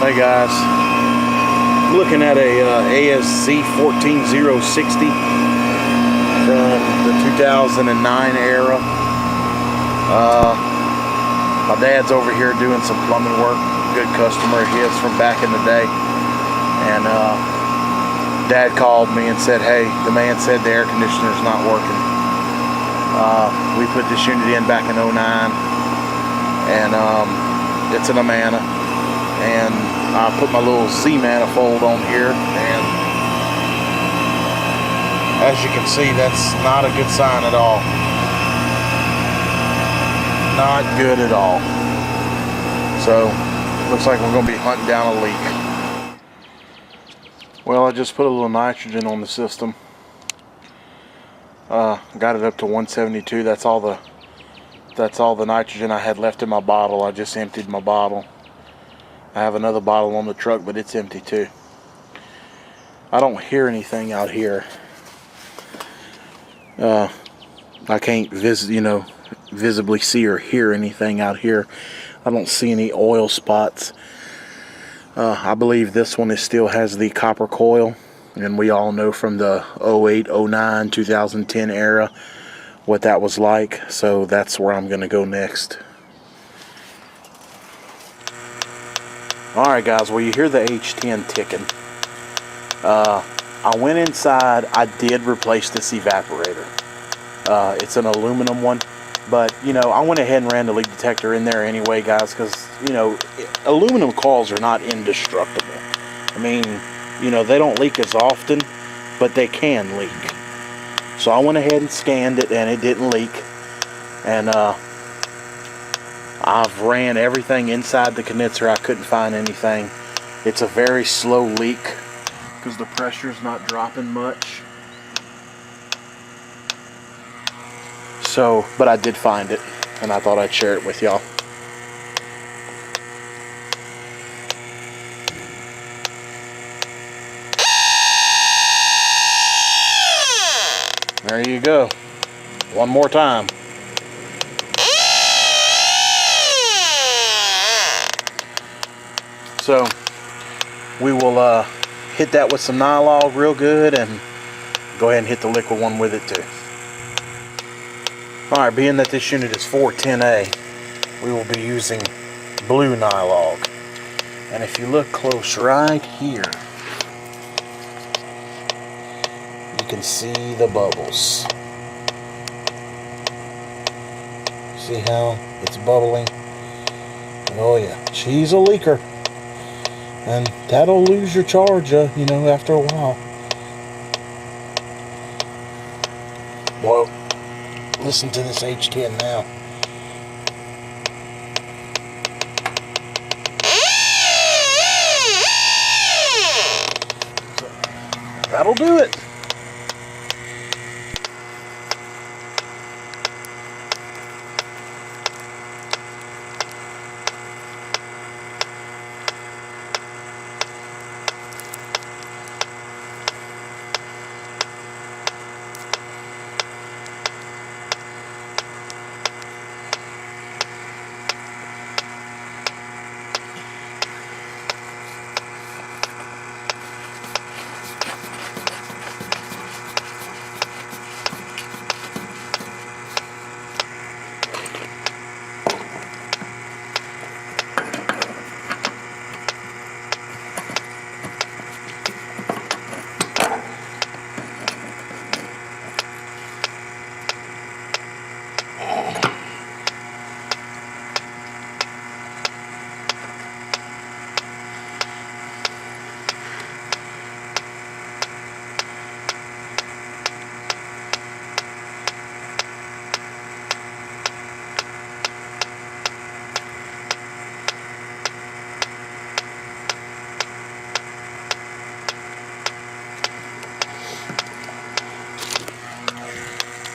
Hey guys, I'm looking at a ASC 14060 from the 2009 era. My dad's over here doing some plumbing work. Good customer of his from back in the day. And Dad called me and said, hey, the man said the air conditioner's not working. We put this unit in back in 09, and it's an Amana. And I put my little Z manifold on here, and as you can see, that's not a good sign at all. Not good at all. So looks like we're going to be hunting down a leak. Well, I just put a little nitrogen on the system. Got it up to 172. That's all the nitrogen I had left in my bottle. I just emptied my bottle. I have another bottle on the truck, but it's empty too. I don't hear anything out here. I can't visibly see or hear anything out here. I don't see any oil spots. I believe this one still has the copper coil, and we all know from the 08, 09, 2010 era what that was like. So that's where I'm gonna go next. Alright guys, well, you hear the H10 ticking. I went inside. I did replace this evaporator. It's an aluminum one, but I went ahead and ran the leak detector in there anyway, guys, because aluminum coils are not indestructible. I mean, they don't leak as often, but they can leak. So I went ahead and scanned it, and it didn't leak. And I've ran everything inside the condenser. I couldn't find anything. It's a very slow leak because the pressure's not dropping much. So, but I did find it, and I thought I'd share it with y'all. There you go. One more time. So we will hit that with some nylog real good, and go ahead and hit the liquid one with it too. Alright, being that this unit is 410A, we will be using blue nylog. And if you look close right here, you can see the bubbles. See how it's bubbling? Oh yeah, she's a leaker. And that'll lose your charge, after a while. Well, listen to this H10 now. So, that'll do it.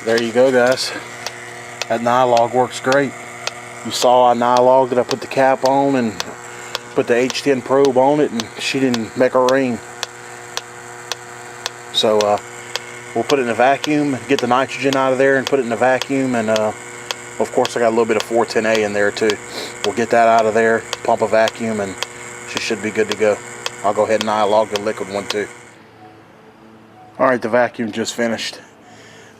There you go, guys. That nylog works great. You saw I nylogged it. I put the cap on and put the H10 probe on it, and she didn't make a ring. So we'll put it in a vacuum, get the nitrogen out of there and put it in a vacuum, and of course I got a little bit of 410A in there too. We'll get that out of there, pump a vacuum, and She should be good to go. I'll go ahead and log the liquid one too. Alright, the vacuum just finished.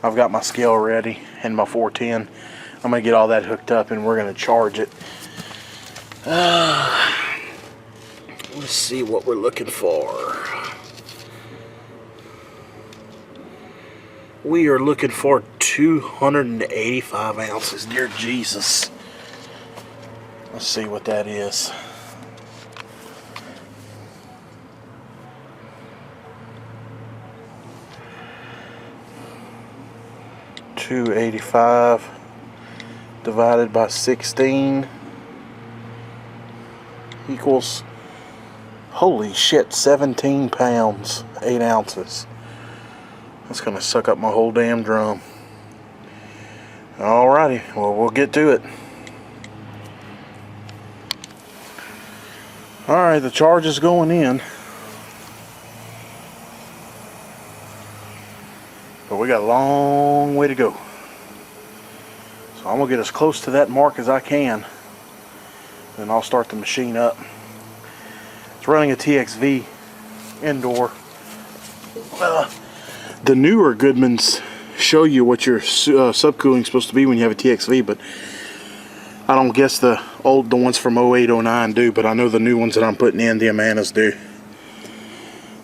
I've got my scale ready and my 410. I'm going to get all that hooked up and we're going to charge it. Let's see what we're looking for. We are looking for 285 ounces. Dear Jesus. Let's see what that is. $285 divided by 16 equals, holy shit, 17 pounds, 8 ounces. That's gonna suck up my whole damn drum. Alrighty, well, we'll get to it. Alright, the charge is going in. But we got a long way to go. So I'm gonna get as close to that mark as I can. Then I'll start the machine up. It's running a TXV indoor. The newer Goodmans show you what your subcooling is supposed to be when you have a TXV, but I don't guess the ones from 08, 09 do, but I know the new ones that I'm putting in, the Amanas do.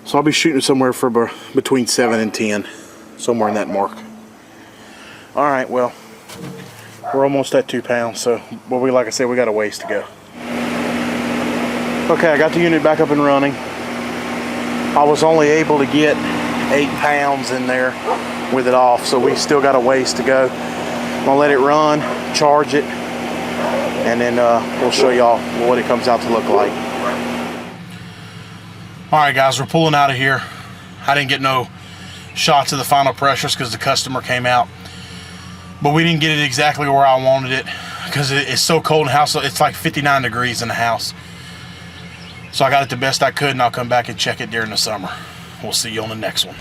So I'll be shooting somewhere for between 7 and 10, somewhere in that mark. Alright, well, we're almost at 2 pounds, so like I said, we got a ways to go. Okay, I got the unit back up and running. I was only able to get 8 pounds in there with it off, so we still got a ways to go. I'm gonna let it run, charge it, and then we'll show y'all what it comes out to look like. Alright guys, we're pulling out of here. I didn't get no shots of the final pressures because the customer came out, but we didn't get it exactly where I wanted it because it's so cold in the house. It's like 59 degrees in the house, so I got it the best I could, and I'll come back and check it during the summer. We'll see you on the next one.